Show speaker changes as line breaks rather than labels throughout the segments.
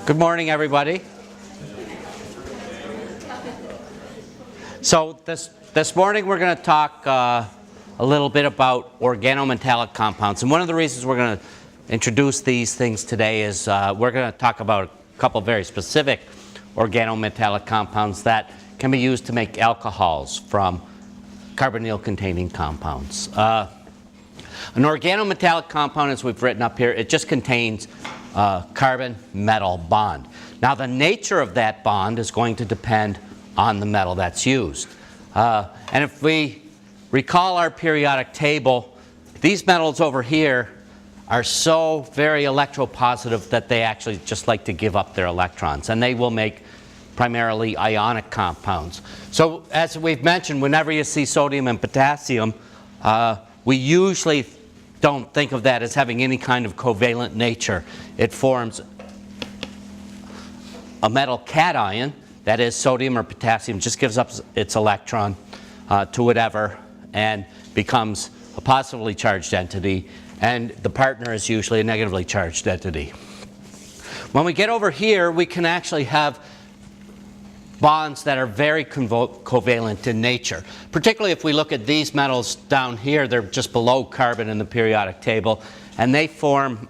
Good morning, everybody. So this morning we're going to talk a little bit about organometallic compounds. And one of the reasons we're going to introduce these things today is we're going to talk about a couple very specific organometallic compounds that can be used to make alcohols from carbonyl-containing compounds. An organometallic compound, as we've written up here, it just contains a carbon-metal bond. Now, the nature of that bond is going to depend on the metal that's used. And if we recall our periodic table, these metals over here are so very electropositive that they actually just like to give up their electrons, and they will make primarily ionic compounds. So as we've mentioned, whenever you see sodium and potassium, we usually don't think of that as having any kind of covalent nature. It forms a metal cation, that is sodium or potassium, just gives up its electron to whatever and becomes a positively charged entity, and the partner is usually a negatively charged entity. When we get over here, we can actually have bonds that are very covalent in nature. Particularly if we look at these metals down here, they're just below carbon in the periodic table, and they form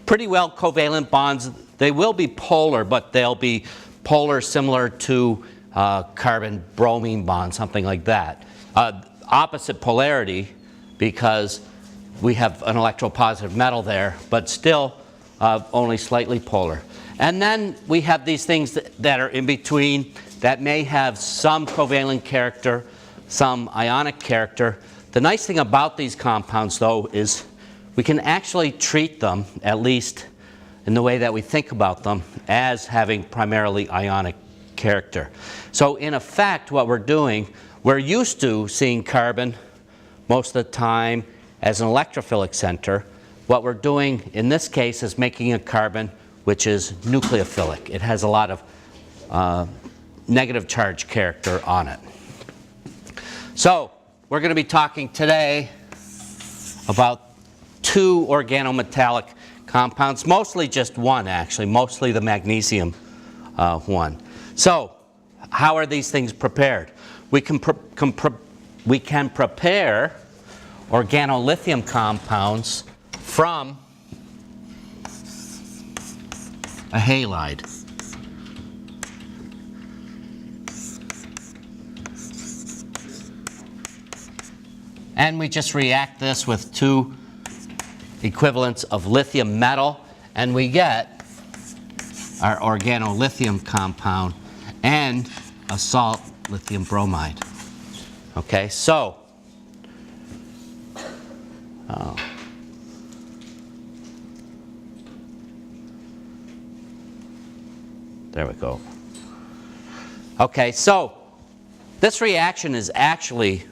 pretty well covalent bonds. They will be polar, but they'll be polar similar to carbon-bromine bonds, something like that. Opposite polarity, because we have an electropositive metal there, but still only slightly polar. And then we have these things that are in between that may have some covalent character, some ionic character. The nice thing about these compounds, though, is we can actually treat them, at least in the way that we think about them, as having primarily ionic character. So in effect, what we're doing, we're used to seeing carbon most of the time as an electrophilic center. What we're doing in this case is making a carbon which is nucleophilic. It has a lot of negative charge character on it. So we're going to be talking today about two organometallic compounds, mostly just one actually, mostly the magnesium one. So how are these things prepared? We can prepare organolithium compounds from a halide. And we just react this with two equivalents of lithium metal, and we get our organolithium compound and a salt lithium bromide. Okay, so there we go. Okay, so this reaction is actually,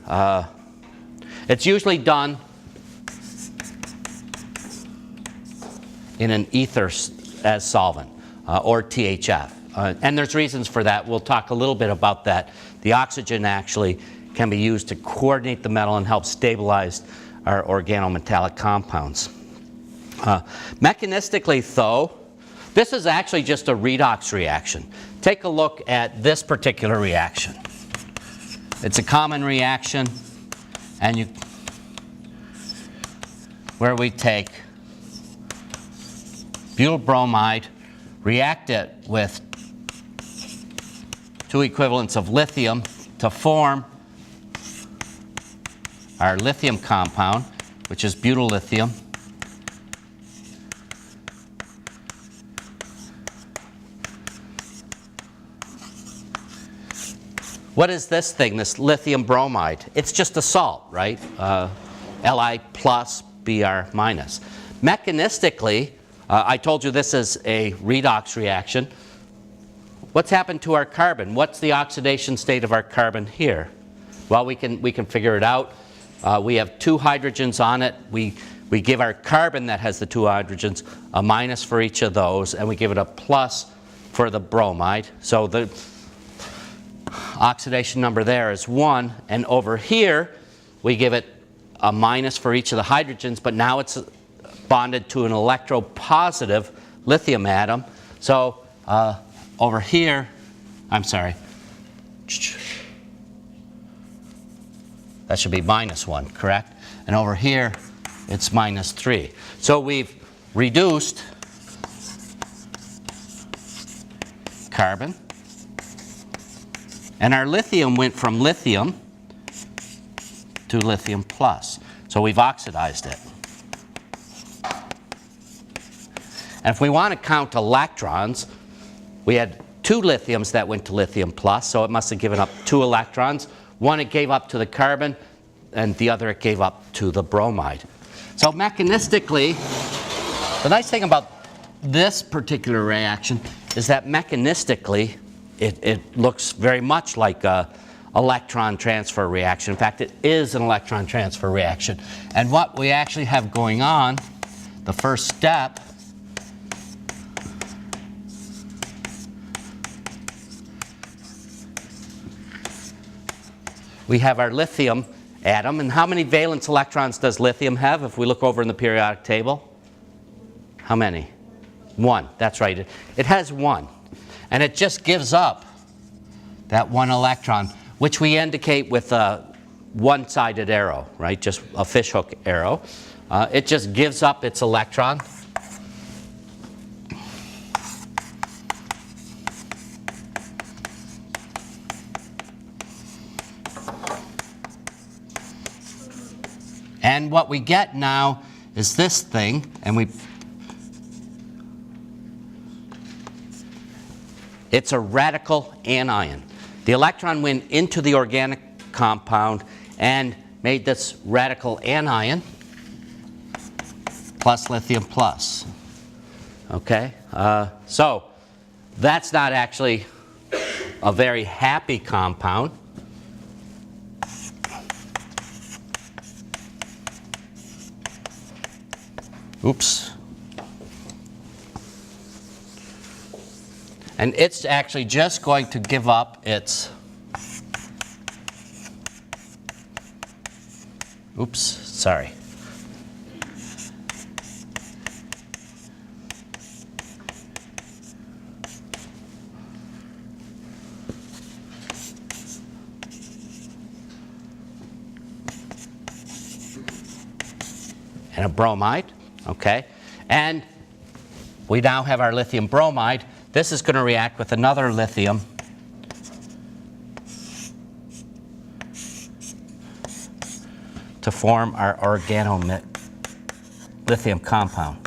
it's usually done in an ether as solvent, or THF. And there's reasons for that. We'll talk a little bit about that. The oxygen actually can be used to coordinate the metal and help stabilize our organometallic compounds. Mechanistically, though, this is actually just a redox reaction. Take a look at this particular reaction. It's a common reaction, and where we take butyl bromide, react it with two equivalents of lithium to form our lithium compound, which is butyl lithium. What is this thing, this lithium bromide? It's just a salt, right? Li plus Br minus. Mechanistically, I told you this is a redox reaction. What's happened to our carbon? What's the oxidation state of our carbon here? Well, we can figure it out. We have two hydrogens on it. We give our carbon that has the two hydrogens a minus for each of those, and we give it a plus for the bromide. So the oxidation number there is 1, and over here we give it a minus for each of the hydrogens, but now it's bonded to an electropositive lithium atom. So over here, I'm sorry, that should be -1, correct? And over here, it's -3. So we've reduced carbon, and our lithium went from lithium to lithium plus. So we've oxidized it. And if we want to count electrons, we had 2 lithiums that went to lithium plus, so it must have given up 2 electrons. One it gave up to the carbon, and the other it gave up to the bromide. So mechanistically, the nice thing about this particular reaction is that mechanistically it looks very much like a electron transfer reaction. In fact, it is an electron transfer reaction. And what we actually have going on, the first step, we have our lithium atom. And how many valence electrons does lithium have if we look over in the periodic table? How many? 1. That's right. It has 1. And it just gives up that 1 electron, which we indicate with a one-sided arrow, right? Just a fishhook arrow. It just gives up its electron. And what we get now is this thing, and it's a radical anion. The electron went into the organic compound and made this radical anion plus lithium plus. Okay? So that's not actually a very happy compound. Oops. And it's actually just going to give up its, oops, sorry. And a bromide, okay? And we now have our lithium bromide. This is going to react with another lithium to form our organometallic lithium compound.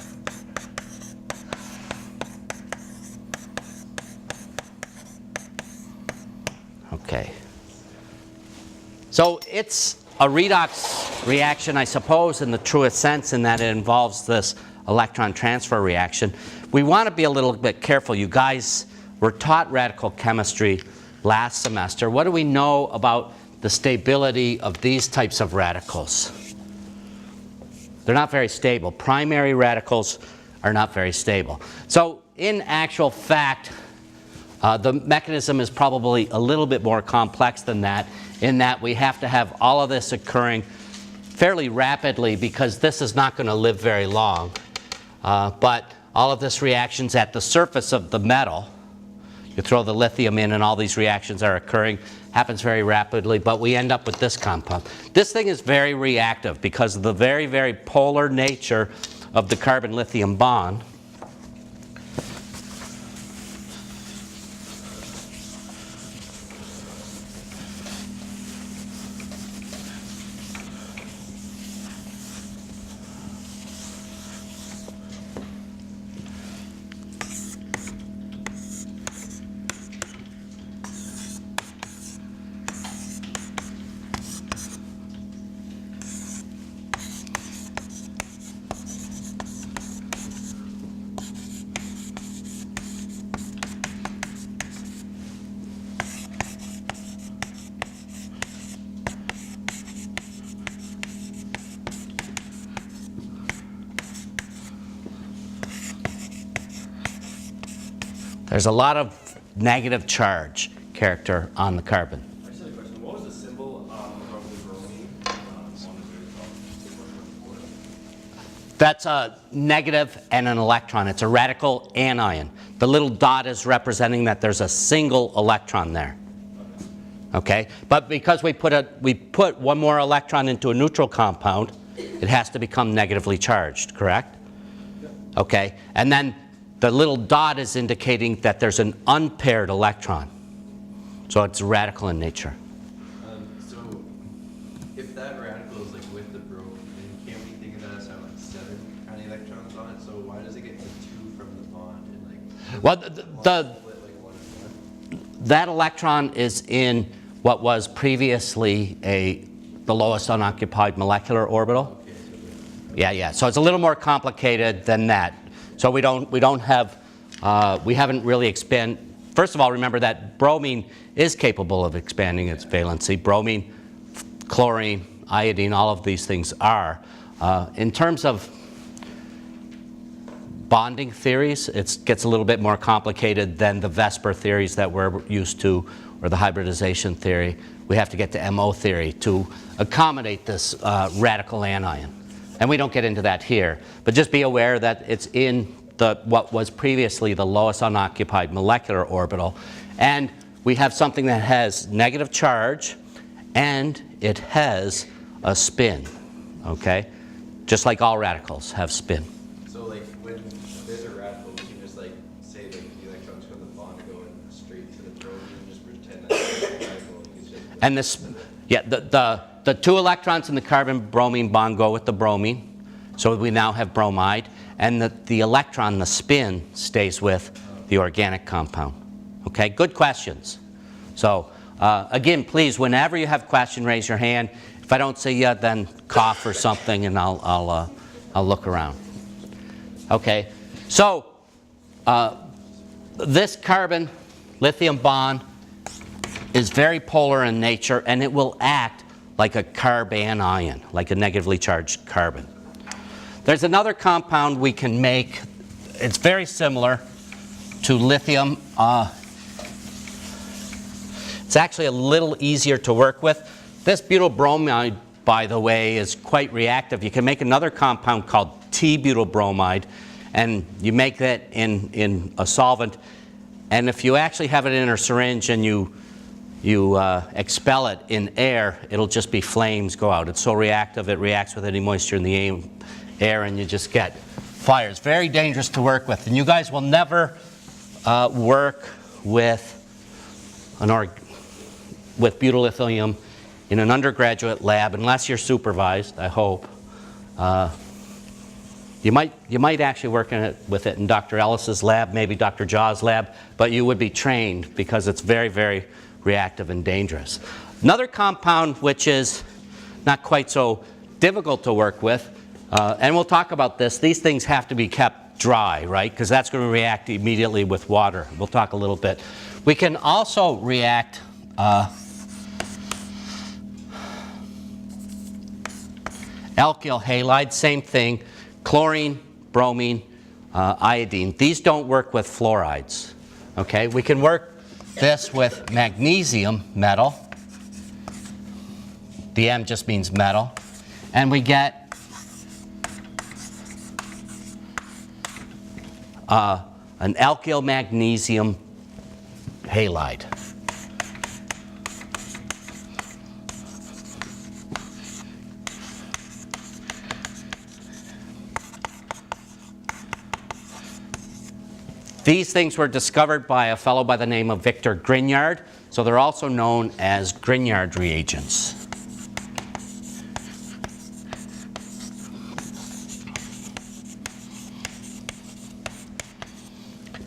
Okay. So it's a redox reaction, I suppose, in the truest sense, in that it involves this electron transfer reaction. We want to be a little bit careful. You guys were taught radical chemistry last semester. What do we know about the stability of these types of radicals? They're not very stable. Primary radicals are not very stable. So in actual fact, the mechanism is probably a little bit more complex than that, in that we have to have all of this occurring fairly rapidly, because this is not going to live very long. But all of this reactions at the surface of the metal, you throw the lithium in and all these reactions are occurring, happens very rapidly, but we end up with this compound. This thing is very reactive because of the very, very polar nature of the carbon-lithium bond. There's a lot of negative charge character on the carbon.
I just had a question. What was the symbol of the bromine on the very top?
That's a negative and an electron. It's a radical anion. The little dot is representing that there's a single electron there. Okay? But because we put one more electron into a neutral compound, it has to become negatively charged, correct? Okay? And then the little dot is indicating that there's an unpaired electron. So it's radical in nature.
So if that radical is like with the bromine, then can't we think of that as having like 7 kind of electrons on it? So why does it get to 2 from the bond and like?
Well, that electron is in what was previously the lowest unoccupied molecular orbital.
Okay, so
Yeah. So it's a little more complicated than that. So we haven't really expanded. First of all, remember that bromine is capable of expanding its valency. Bromine, chlorine, iodine, all of these things are. In terms of bonding theories, it gets a little bit more complicated than the VSEPR theories that we're used to, or the hybridization theory. We have to get to MO theory to accommodate this radical anion. And we don't get into that here. But just be aware that it's in what was previously the lowest unoccupied molecular orbital. And we have something that has negative charge, and it has a spin, okay? Just like all radicals have spin.
So like when there's a radical, we can just like say like the electrons from the bond go in straight to the bromine and just pretend that's a radical.
And this, yeah, the 2 electrons in the carbon-bromine bond go with the bromine. So we now have bromide. And the electron, the spin, stays with the organic compound. Okay, good questions. So again, please, whenever you have a question, raise your hand. If I don't see you, then cough or something, and I'll look around. Okay, so this carbon-lithium bond is very polar in nature, and it will act like a carbanion, like a negatively charged carbon. There's another compound we can make. It's very similar to lithium. It's actually a little easier to work with. This butyl bromide, by the way, is quite reactive. You can make another compound called T-butyl bromide, and you make that in a solvent. And if you actually have it in a syringe and you expel it in air, it'll just be flames go out. It's so reactive, it reacts with any moisture in the air, and you just get fire. It's very dangerous to work with, and you guys will never work with butyllithium in an undergraduate lab unless you're supervised, I hope. You might actually work with it in Dr. Ellis's lab, maybe Dr. Jaw's lab, but you would be trained because it's very, very reactive and dangerous. Another compound which is not quite so difficult to work with, and we'll talk about this, these things have to be kept dry, right? Because that's going to react immediately with water. We'll talk a little bit. We can also react alkyl halide, same thing, chlorine, bromine, iodine. These don't work with fluorides, okay? We can work this with magnesium metal. The M just means metal. And we get an alkyl magnesium halide. These things were discovered by a fellow by the name of Victor Grignard, so they're also known as Grignard reagents.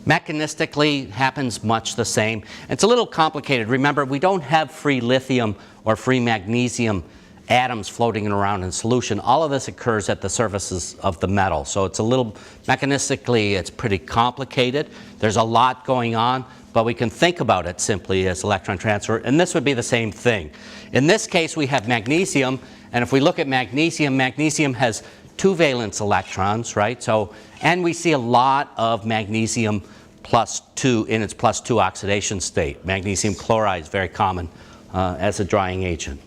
Mechanistically, happens much the same. It's a little complicated. Remember, we don't have free lithium or free magnesium atoms floating around in solution. All of this occurs at the surfaces of the metal. So it's a little, mechanistically, it's pretty complicated. There's a lot going on, but we can think about it simply as electron transfer. And this would be the same thing. In this case, we have magnesium. And if we look at magnesium, magnesium has 2 valence electrons, right? So, and we see a lot of magnesium +2 in its +2 oxidation state. Magnesium chloride is very common as a drying agent,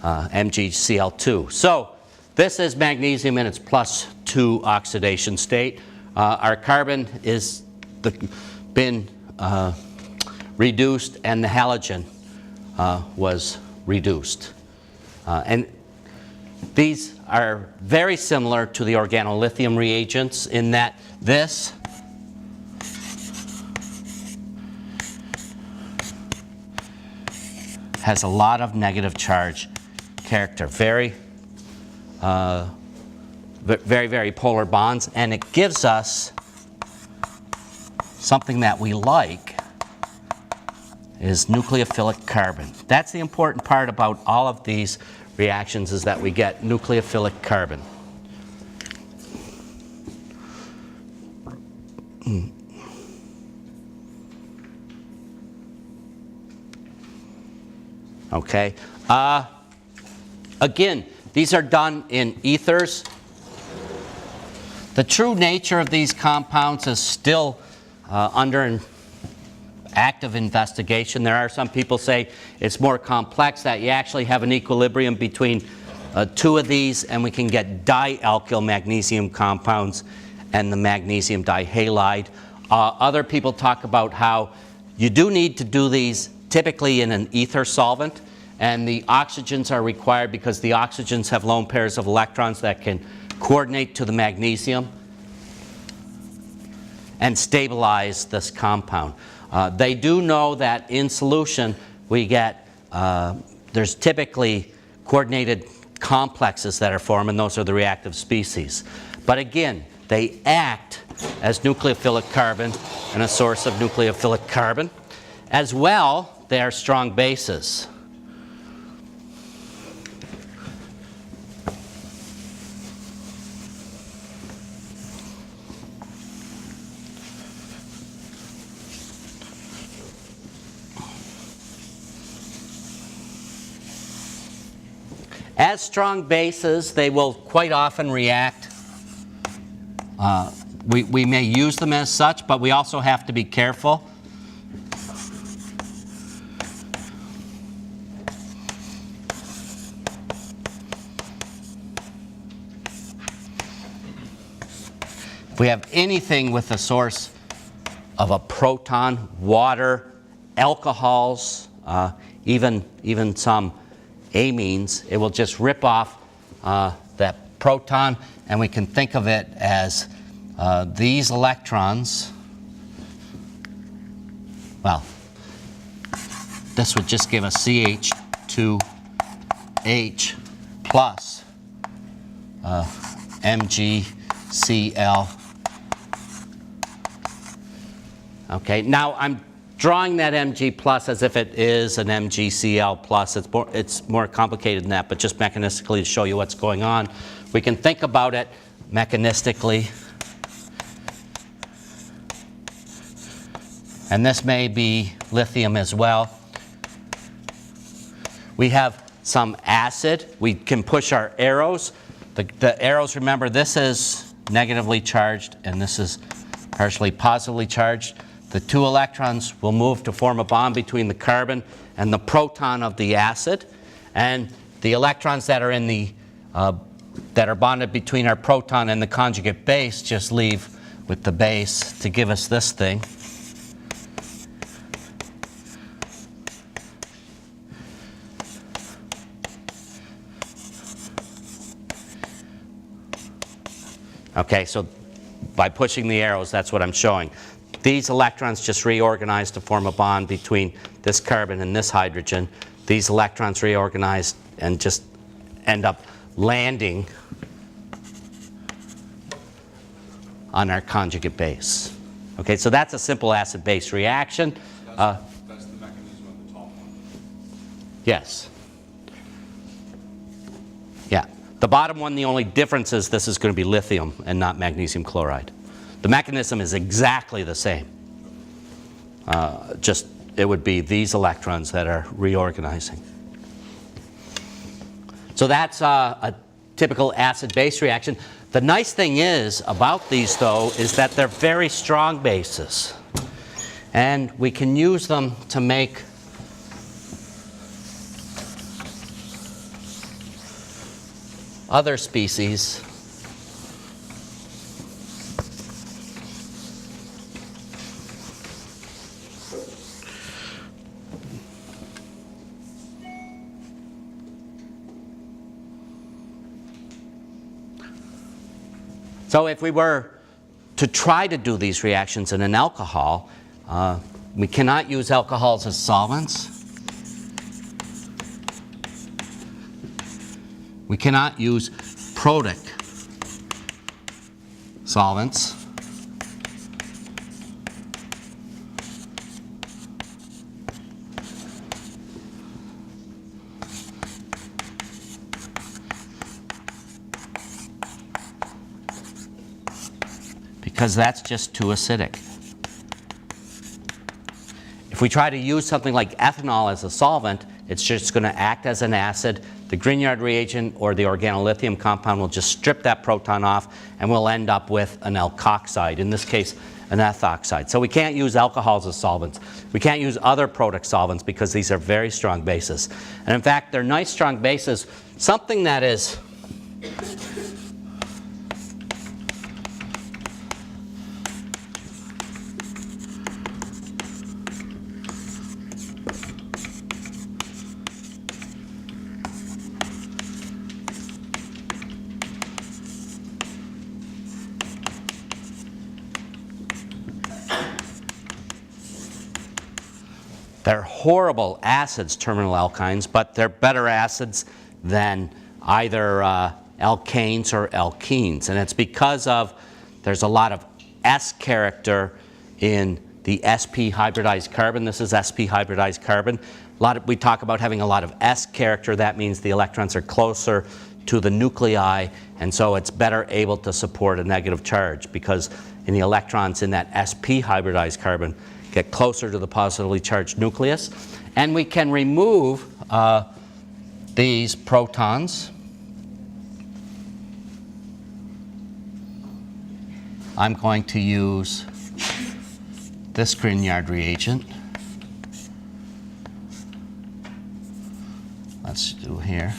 MgCl2. So this is magnesium in its to oxidation state. Our carbon is been reduced, and the halogen was reduced. And these are very similar to the organolithium reagents in that this has a lot of negative charge character, very, very polar bonds, and it gives us something that we like, is nucleophilic carbon. That's the important part about all of these reactions, is that we get nucleophilic carbon. Okay. Again, these are done in ethers. The true nature of these compounds is still under an active investigation. There are some people say it's more complex, that you actually have an equilibrium between two of these, and we can get dialkyl magnesium compounds and the magnesium dihalide. Other people talk about how you do need to do these typically in an ether solvent, and the oxygens are required because the oxygens have lone pairs of electrons that can coordinate to the magnesium and stabilize this compound. They do know that in solution we get, there's typically coordinated complexes that are formed, and those are the reactive species. But again, they act as nucleophilic carbon and a source of nucleophilic carbon. As well, they are strong bases. As strong bases, they will quite often react. We may use them as such, but we also have to be careful. If we have anything with a source of a proton, water, alcohols, even some amines, it will just rip off that proton, and we can think of it as these electrons. Well, this would just give us CH2H plus MgCl. Okay, now I'm drawing that Mg plus as if it is an MgCl plus. It's more complicated than that, but just mechanistically to show you what's going on. We can think about it mechanistically. And this may be lithium as well. We have some acid. We can push our arrows. The arrows, remember, this is negatively charged and this is partially positively charged. The two electrons will move to form a bond between the carbon and the proton of the acid, and the electrons that are in the that are bonded between our proton and the conjugate base just leave with the base to give us this thing. Okay, so by pushing the arrows, that's what I'm showing. These electrons just reorganize to form a bond between this carbon and this hydrogen. These electrons reorganize and just end up landing on our conjugate base. Okay, so that's a simple acid-base reaction.
That's the mechanism of the top one.
Yes. Yeah. The bottom one, the only difference is this is going to be lithium and not magnesium chloride. The mechanism is exactly the same. Just it would be these electrons that are reorganizing. So that's a typical acid-base reaction. The nice thing is about these, though, is that they're very strong bases. And we can use them to make other species So if we were to try to do these reactions in an alcohol, we cannot use alcohols as solvents. We cannot use protic solvents. Because that's just too acidic. If we try to use something like ethanol as a solvent, it's just going to act as an acid. The Grignard reagent or the organolithium compound will just strip that proton off, and we'll end up with an alkoxide, in this case an ethoxide. So we can't use alcohols as solvents. We can't use other protic solvents because these are very strong bases. And in fact, they're nice strong bases. Something that is they're horrible acids, terminal alkynes, but they're better acids than either alkanes or alkenes. And it's because there's a lot of S character in the sp hybridized carbon. This is sp hybridized carbon. We talk about having a lot of S character. That means the electrons are closer to the nuclei, and so it's better able to support a negative charge, because in the electrons in that sp hybridized carbon get closer to the positively charged nucleus. And we can remove these protons. I'm going to use this Grignard reagent. Let's do here.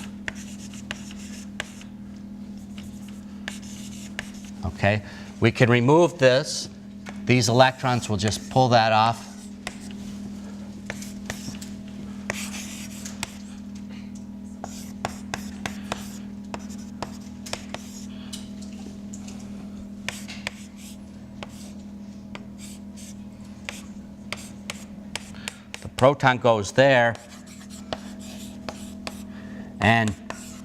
Okay, we can remove this. These electrons will just pull that off. The proton goes there, and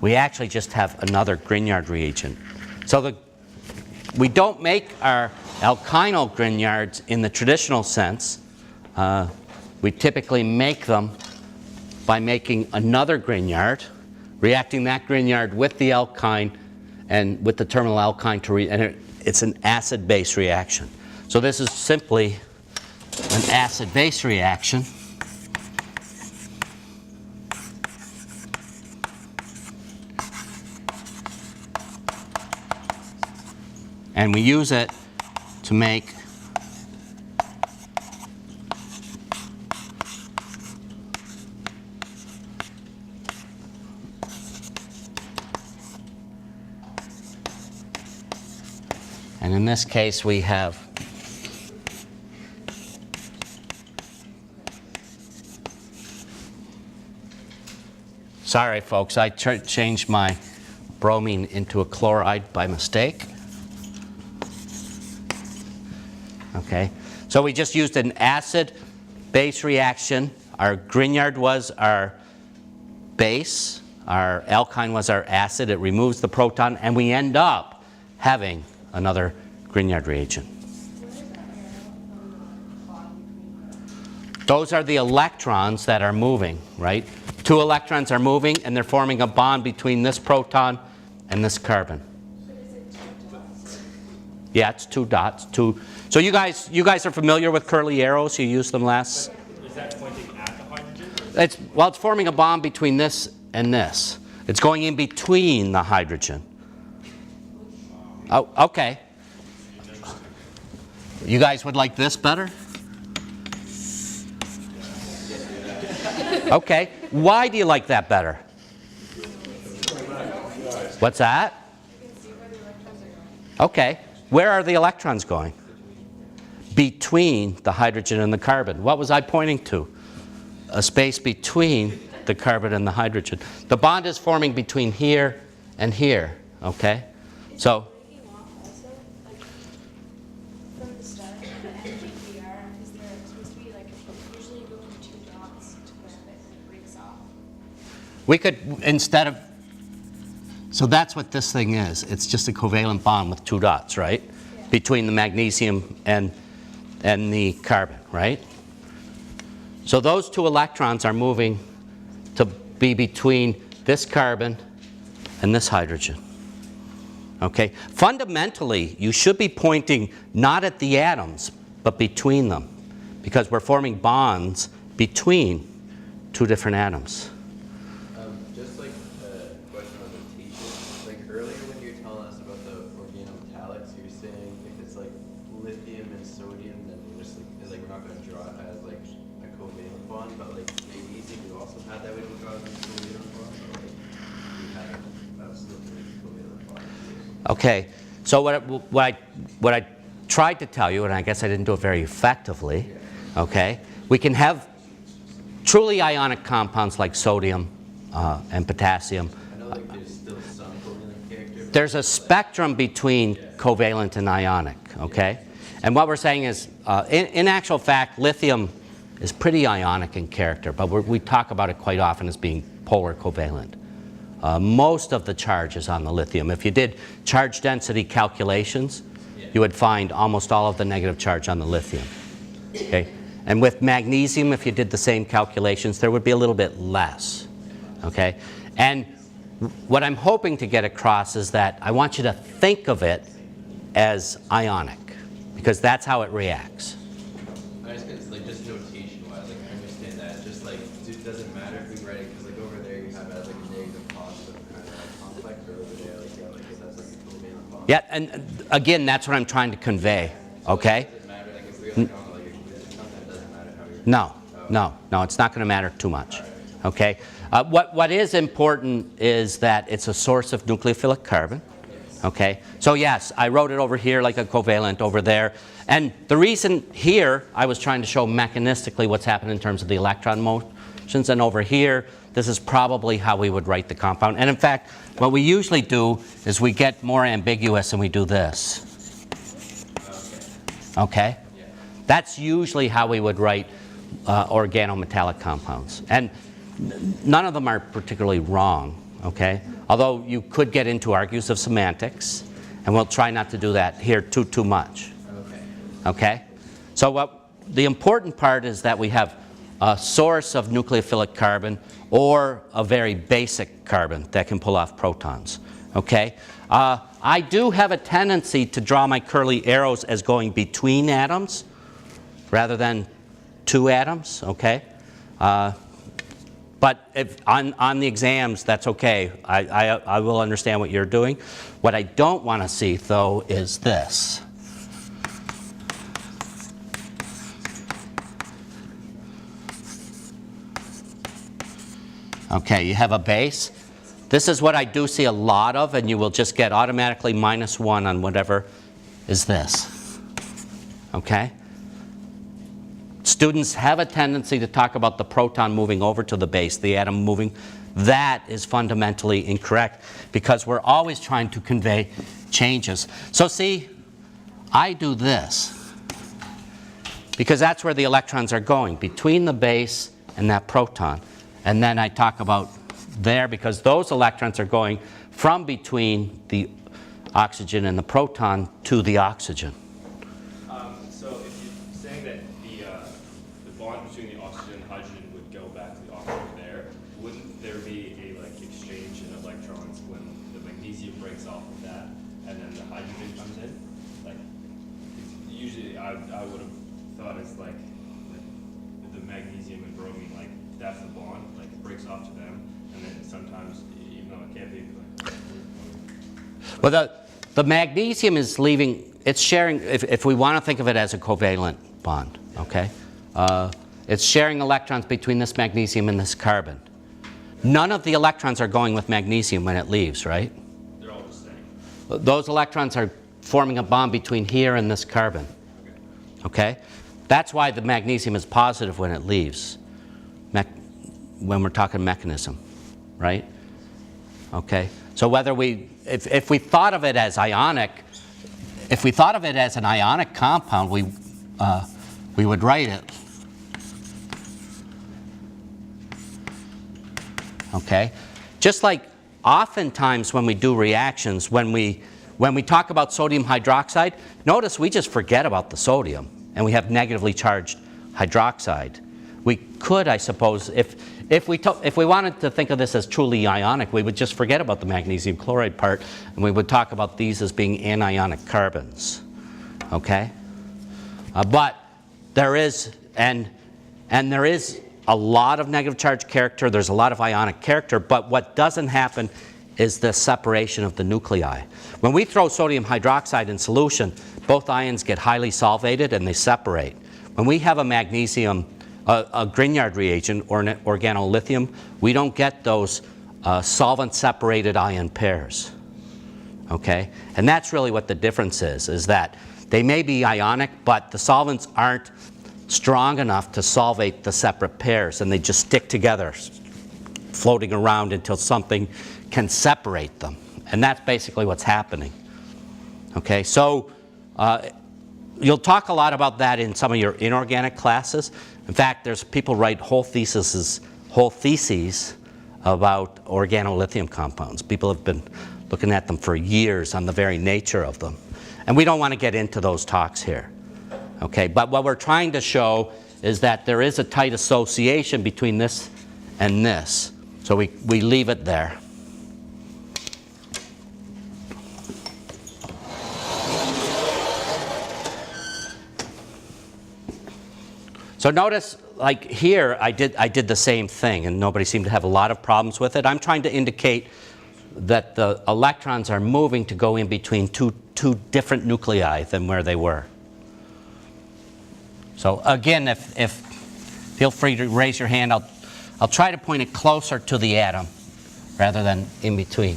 we actually just have another Grignard reagent. So we don't make our alkynyl Grignards in the traditional sense. We typically make them by making another Grignard, reacting that Grignard with the alkyne and with the terminal alkyne and it's an acid-base reaction. So this is simply an acid-base reaction. And we use it to make and in this case we have sorry folks, I changed my bromine into a chloride by mistake. Okay, so we just used an acid-base reaction. Our Grignard was our base, our alkyne was our acid. It removes the proton, and we end up having another Grignard reagent. Those are the electrons that are moving, right? Two electrons are moving, and they're forming a bond between this proton and this carbon. Yeah, it's two dots. So you guys are familiar with curly arrows? You used them last.
Is that pointing at the hydrogen?
It's forming a bond between this and this. It's going in between the hydrogen. Oh, okay. You guys would like this better? Okay. Why do you like that better? What's that? Okay. Where are the electrons going? between the hydrogen and the carbon. What was I pointing to? A space between the carbon and the hydrogen. The bond is forming between here and here, okay? So,
Breaking off also, like, from the start, the NGPR, is there supposed to be, like, usually you go from 2 dots to where it breaks off?
we could, instead of, so that's what this thing is. It's just a covalent bond with 2 dots, right?
Yeah.
Between the magnesium and the carbon, right? So those 2 electrons are moving to be between this carbon and this hydrogen. Okay? Fundamentally, you should be pointing not at the atoms, but between them, because we're forming bonds between 2 different atoms.
Just like a question on notation. Like earlier when you were telling us about the organometallics, you were saying if it's like lithium and sodium, then we're just like, it's like we're not going to draw it as like a covalent bond, but like magnesium, you also had that way to draw it as a covalent bond, or like you had a absolutely covalent bond.
Okay, so what I tried to tell you, and I guess I didn't do it very effectively, okay, we can have truly ionic compounds like sodium and potassium.
I know like there's still some covalent character.
There's a spectrum between covalent and ionic, okay? And what we're saying is, in actual fact, lithium is pretty ionic in character, but we talk about it quite often as being polar covalent. Most of the charge is on the lithium. If you did charge density calculations, you would find almost all of the negative charge on the lithium. Okay? And with magnesium, if you did the same calculations, there would be a little bit less. Okay? And what I'm hoping to get across is that I want you to think of it as ionic, because that's how it reacts.
I just guess like just notation wise, like I understand that. It's just like it doesn't matter if we write it because like over there you have it as like a negative positive kind of like complex, or over there like yeah, like that's like a covalent bond.
Yeah, and again, that's what I'm trying to convey. Okay?
Does it matter like if we like on like a covalent content, doesn't matter how you're.
No, it's not going to matter too much. Okay? What is important is that it's a source of nucleophilic carbon. Okay? So yes, I wrote it over here like a covalent over there. And the reason here, I was trying to show mechanistically what's happening in terms of the electron motions. And over here, this is probably how we would write the compound. And in fact, what we usually do is we get more ambiguous and we do this. Okay? That's usually how we would write organometallic compounds. And none of them are particularly wrong, okay? Although you could get into arguments of semantics, and we'll try not to do that here too much. Okay? So the important part is that we have a source of nucleophilic carbon or a very basic carbon that can pull off protons. Okay? I do have a tendency to draw my curly arrows as going between atoms rather than 2 atoms, okay? But if on the exams, that's okay. I will understand what you're doing. What I don't want to see, though, is this. Okay, you have a base. This is what I do see a lot of, and you will just get automatically -1 on whatever is this. Okay? Students have a tendency to talk about the proton moving over to the base, the atom moving. That is fundamentally incorrect because we're always trying to convey changes. So see, I do this because that's where the electrons are going, between the base and that proton. And then I talk about there because those electrons are going from between the oxygen and the proton to the oxygen.
So if you're saying that the bond between the oxygen and hydrogen would go back to the oxygen there, wouldn't there be a like exchange in electrons when the magnesium breaks off of that and then the hydrogen comes in? Like usually I would have thought it's like the magnesium and bromine, like that's the bond, like it breaks off to them, and then sometimes even though it can't be like.
Well, the magnesium is leaving, it's sharing, if we want to think of it as a covalent bond, okay? It's sharing electrons between this magnesium and this carbon. None of the electrons are going with magnesium when it leaves, right?
They're all the same.
Those electrons are forming a bond between here and this carbon. Okay? That's why the magnesium is positive when it leaves, when we're talking mechanism, right? Okay? So whether if we thought of it as ionic, if we thought of it as an ionic compound, we would write it. Okay? Just like oftentimes when we do reactions, when we talk about sodium hydroxide, notice we just forget about the sodium and we have negatively charged hydroxide. We could, I suppose, if we wanted to think of this as truly ionic, we would just forget about the magnesium chloride part and we would talk about these as being anionic carbons. Okay? But there is, and there is a lot of negative charge character, there's a lot of ionic character, but what doesn't happen is the separation of the nuclei. When we throw sodium hydroxide in solution, both ions get highly solvated and they separate. When we have a magnesium, a Grignard reagent or an organolithium, we don't get those solvent-separated ion pairs. Okay? And that's really what the difference is that they may be ionic, but the solvents aren't strong enough to solvate the separate pairs, and they just stick together, floating around until something can separate them. And that's basically what's happening. Okay, so you'll talk a lot about that in some of your inorganic classes. In fact, there's people write whole theses about organolithium compounds. People have been looking at them for years on the very nature of them. And we don't want to get into those talks here. Okay, but what we're trying to show is that there is a tight association between this and this. So we leave it there. So notice, like here, I did the same thing, and nobody seemed to have a lot of problems with it. I'm trying to indicate that the electrons are moving to go in between two different nuclei than where they were. So again, if feel free to raise your hand. I'll try to point it closer to the atom rather than in between.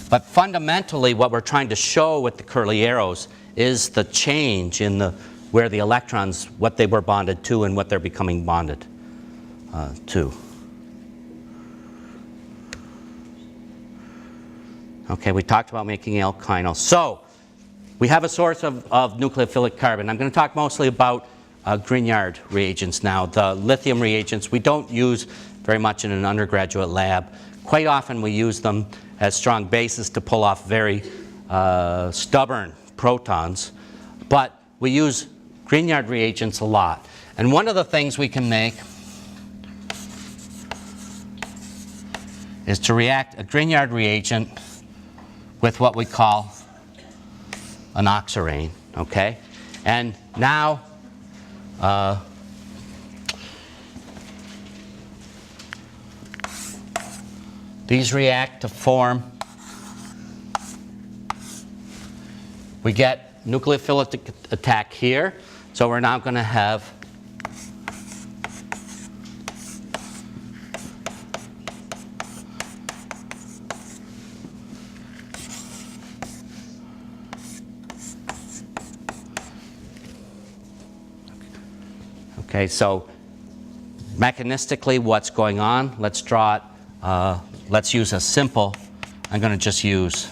But fundamentally, what we're trying to show with the curly arrows is the change in where the electrons, what they were bonded to and what they're becoming bonded to. Okay, we talked about making alkynyl. So we have a source of nucleophilic carbon. I'm going to talk mostly about Grignard reagents now. The lithium reagents we don't use very much in an undergraduate lab. Quite often we use them as strong bases to pull off very stubborn protons. But we use Grignard reagents a lot. And one of the things we can make is to react a Grignard reagent with what we call an oxirane, okay? And now these react to form, we get nucleophilic attack here, so we're now going to have okay, so mechanistically what's going on, let's draw it, let's use a simple, I'm going to just use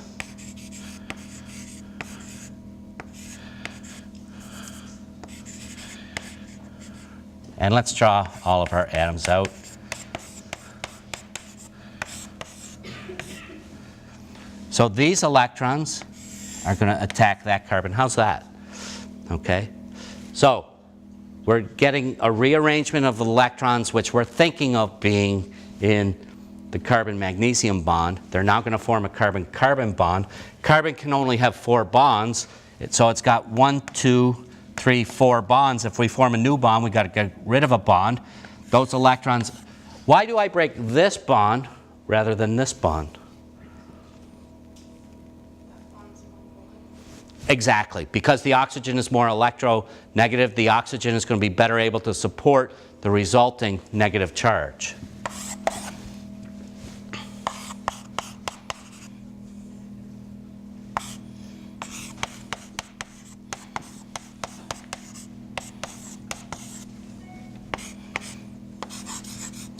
and let's draw all of our atoms out. So these electrons are going to attack that carbon. How's that? Okay. So we're getting a rearrangement of electrons, which we're thinking of being in the carbon-magnesium bond. They're now going to form a carbon-carbon bond. Carbon can only have 4 bonds, so it's got 1, 2, 3, 4 bonds. If we form a new bond, we've got to get rid of a bond. Those electrons. Why do I break this bond rather than this bond? Exactly, because the oxygen is more electronegative, the oxygen is going to be better able to support the resulting negative charge.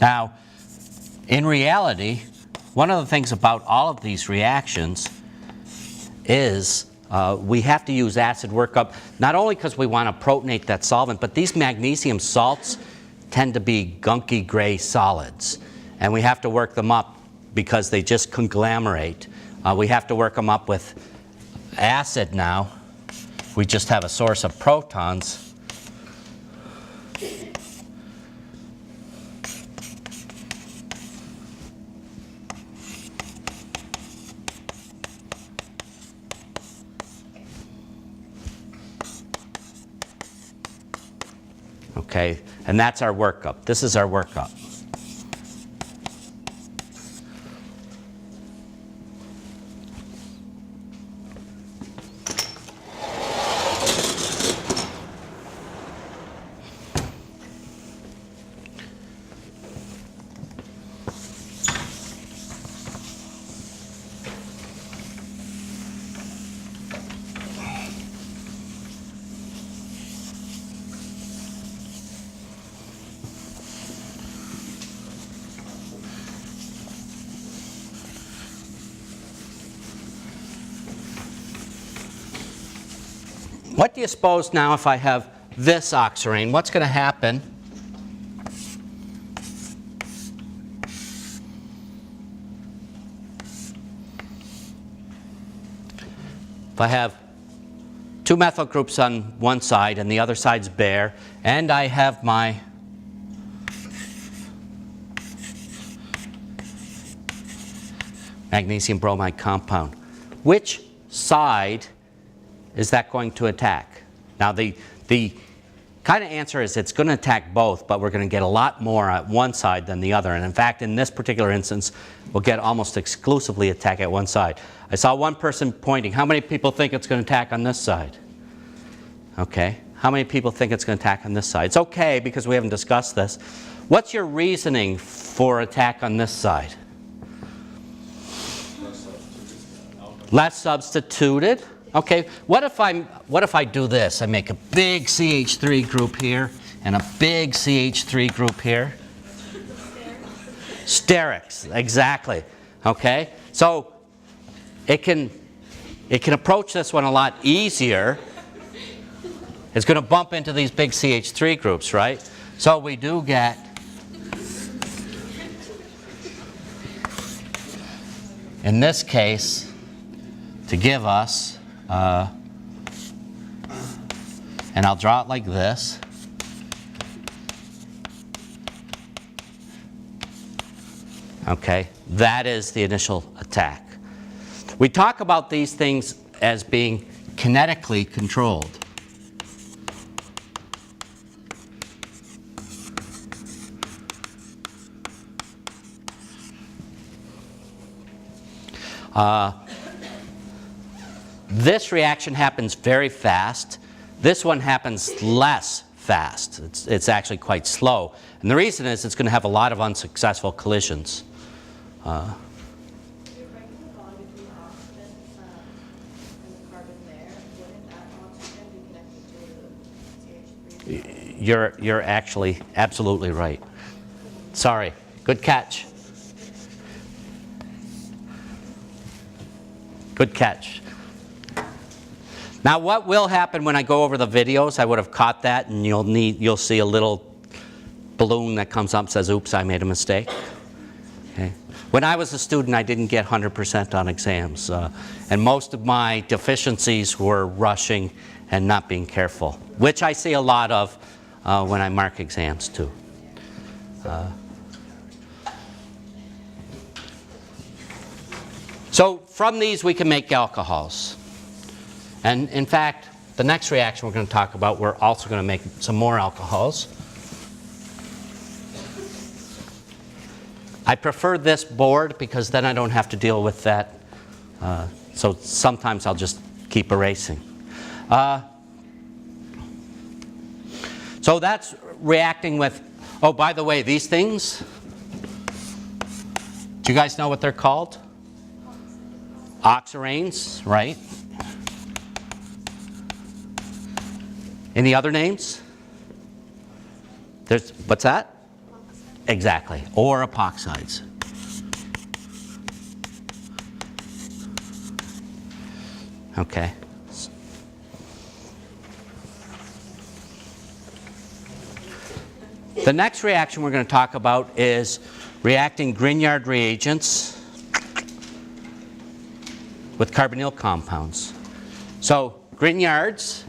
Now, in reality, one of the things about all of these reactions is we have to use acid workup, not only because we want to protonate that solvent, but these magnesium salts tend to be gunky gray solids. And we have to work them up because they just conglomerate. We have to work them up with acid now. We just have a source of protons. Okay, and that's our workup. This is our workup. What do you suppose now if I have this oxirane? What's going to happen? If I have two methyl groups on one side and the other side's bare, and I have my magnesium bromide compound, which side is that going to attack? Now the kind of answer is it's going to attack both, but we're going to get a lot more at one side than the other. And in fact, in this particular instance, we'll get almost exclusively attack at one side. I saw one person pointing. How many people think it's going to attack on this side? Okay. How many people think it's going to attack on this side? It's okay because we haven't discussed this. What's your reasoning for attack on this side? Less substituted. Okay, what if I do this? I make a big CH3 group here and a big CH3 group here. Sterics, exactly. Okay, so it can approach this one a lot easier. It's going to bump into these big CH3 groups, right? So we do get in this case to give us and I'll draw it like this. Okay, that is the initial attack. We talk about these things as being kinetically controlled. This reaction happens very fast. This one happens less fast. It's actually quite slow. And the reason is it's going to have a lot of unsuccessful collisions.
If you're breaking the bond between the oxygen and the carbon there, wouldn't that oxygen be connected to the CH3?
You're actually absolutely right. Sorry. Good catch. Good catch. Now what will happen when I go over the videos, I would have caught that, and you'll see a little balloon that comes up and says, oops, I made a mistake. Okay. When I was a student, I didn't get 100% on exams, and most of my deficiencies were rushing and not being careful, which I see a lot of when I mark exams too. So from these we can make alcohols. And in fact, the next reaction we're going to talk about, we're also going to make some more alcohols. I prefer this board because then I don't have to deal with that. So sometimes I'll just keep erasing. So that's reacting with, oh, by the way, these things, do you guys know what they're called? Oxiranes, right? Any other names? There's, what's that? Exactly, or epoxides. Okay. The next reaction we're going to talk about is reacting Grignard reagents with carbonyl compounds. So Grignards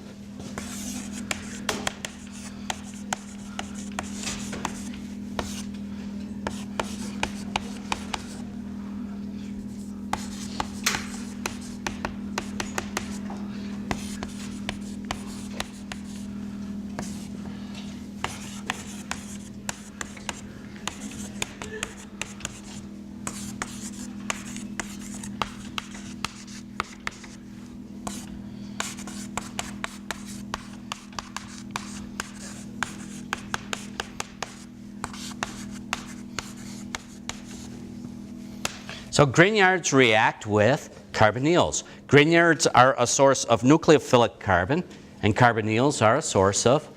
So Grignards react with carbonyls. Grignards are a source of nucleophilic carbon, and carbonyls are a source of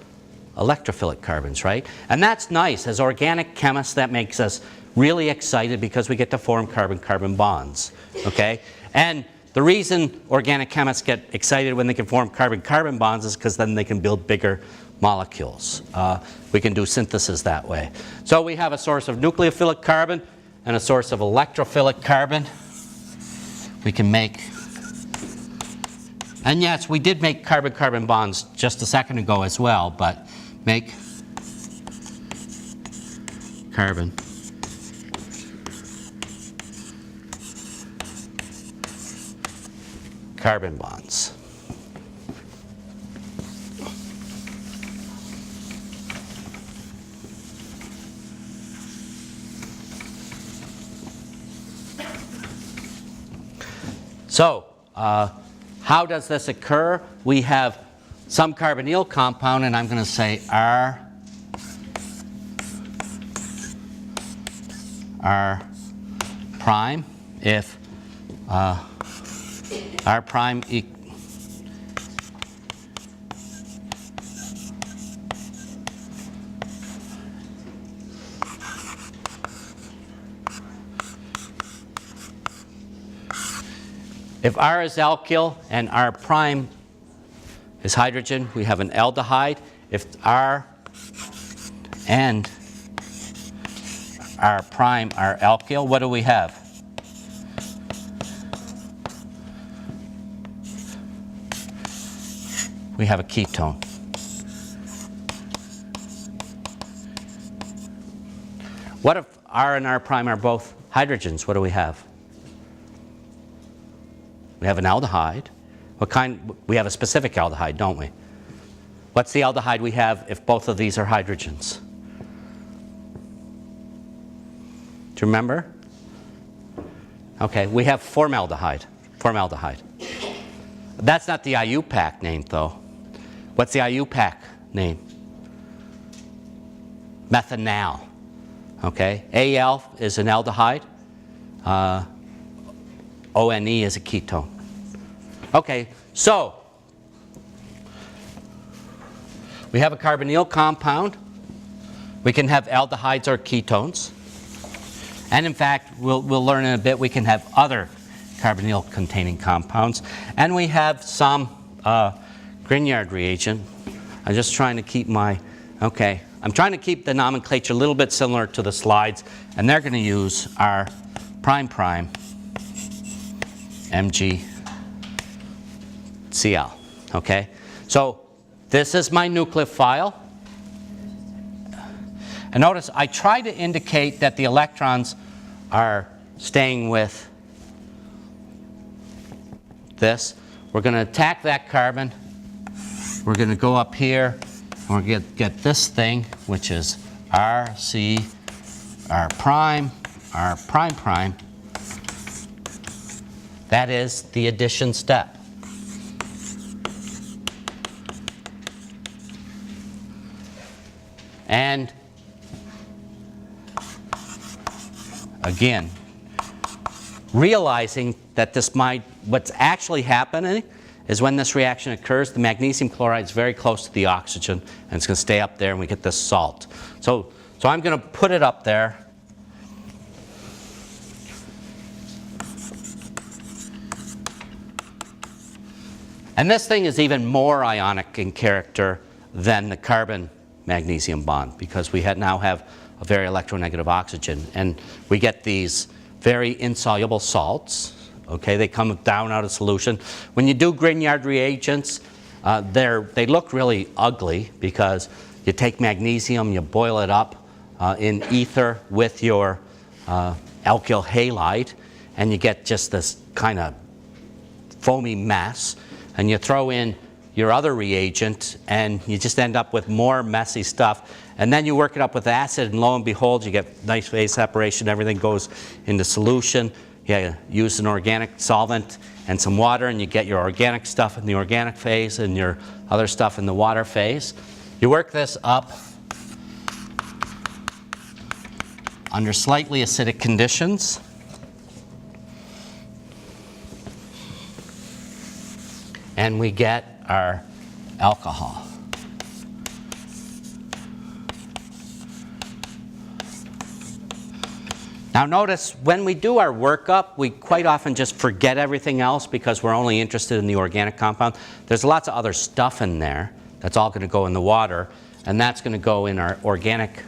electrophilic carbons, right? And that's nice. As organic chemists, that makes us really excited because we get to form carbon-carbon bonds, okay? And the reason organic chemists get excited when they can form carbon-carbon bonds is because then they can build bigger molecules. We can do synthesis that way. So we have a source of nucleophilic carbon and a source of electrophilic carbon. We can make, and yes, we did make carbon-carbon bonds just a second ago as well, but make carbon bonds. So, how does this occur? We have some carbonyl compound, and I'm going to say R prime if R prime if R is alkyl and R prime is hydrogen, we have an aldehyde. If R and R prime are alkyl, what do we have? We have a ketone. What if R and R prime are both hydrogens? What do we have? We have an aldehyde. What kind? We have a specific aldehyde, don't we? What's the aldehyde we have if both of these are hydrogens? Do you remember? Okay, we have formaldehyde. Formaldehyde. That's not the IUPAC name, though. What's the IUPAC name? Methanal. Okay, Al is an aldehyde. ONE is a ketone. Okay, so we have a carbonyl compound. We can have aldehydes or ketones. And in fact, we'll learn in a bit, we can have other carbonyl containing compounds. And we have some Grignard reagent. I'm just trying to keep my, okay. I'm trying to keep the nomenclature a little bit similar to the slides. And they're going to use our prime MgCl, okay? So this is my nucleophile. And notice I try to indicate that the electrons are staying with this. We're going to attack that carbon. We're going to go up here and we're going to get this thing, which is RC, R prime, R prime prime. That is the addition step. And again, realizing that this might, what's actually happening is when this reaction occurs, the magnesium chloride is very close to the oxygen, and it's going to stay up there, and we get this salt. So So I'm going to put it up there. And this thing is even more ionic in character than the carbon-magnesium bond, because we now have a very electronegative oxygen. And we get these very insoluble salts. Okay, they come down out of solution. When you do Grignard reagents, they look really ugly because you take magnesium, you boil it up in ether with your alkyl halide, and you get just this kind of foamy mess. And you throw in your other reagent, and you just end up with more messy stuff. And then you work it up with acid, and lo and behold, you get nice phase separation. Everything goes into solution. You use an organic solvent and some water, and you get your organic stuff in the organic phase and your other stuff in the water phase. You work this up under slightly acidic conditions. And we get our alcohol. Now notice, when we do our workup, we quite often just forget everything else because we're only interested in the organic compound. There's lots of other stuff in there that's all going to go in the water, and that's going to go in our organic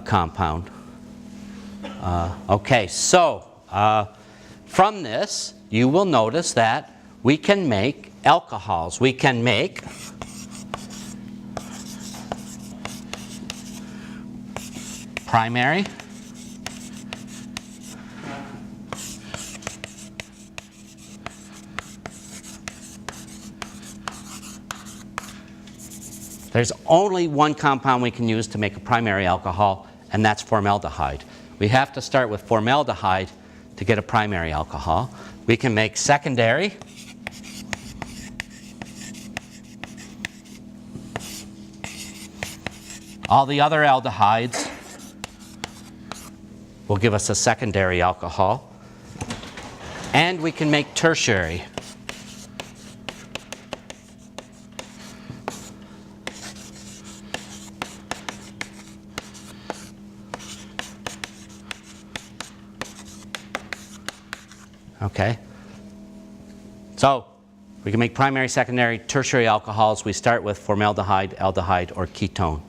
compound. Okay, so from this, you will notice that we can make alcohols. We can make primary, there's only one compound we can use to make a primary alcohol, and that's formaldehyde. We have to start with formaldehyde to get a primary alcohol. We can make secondary, all the other aldehydes will give us a secondary alcohol. And we can make tertiary. Okay. So we can make primary, secondary, tertiary alcohols. We start with formaldehyde, aldehyde, or ketone.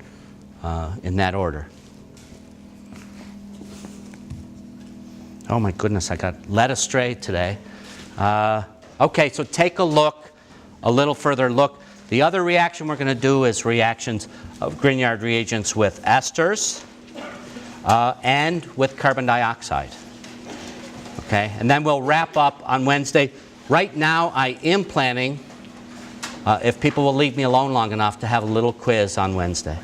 In that order. Oh my goodness, I got led astray today. Okay, so take a look, a little further look. The other reaction we're going to do is reactions of Grignard reagents with esters and with carbon dioxide. Okay, and then we'll wrap up on Wednesday. Right now, I am planning, if people will leave me alone long enough, to have a little quiz on Wednesday.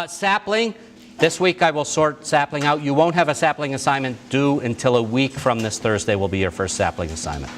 Sapling, this week I will sort sapling out. You won't have a sapling assignment due until a week from this Thursday will be your first sapling assignment.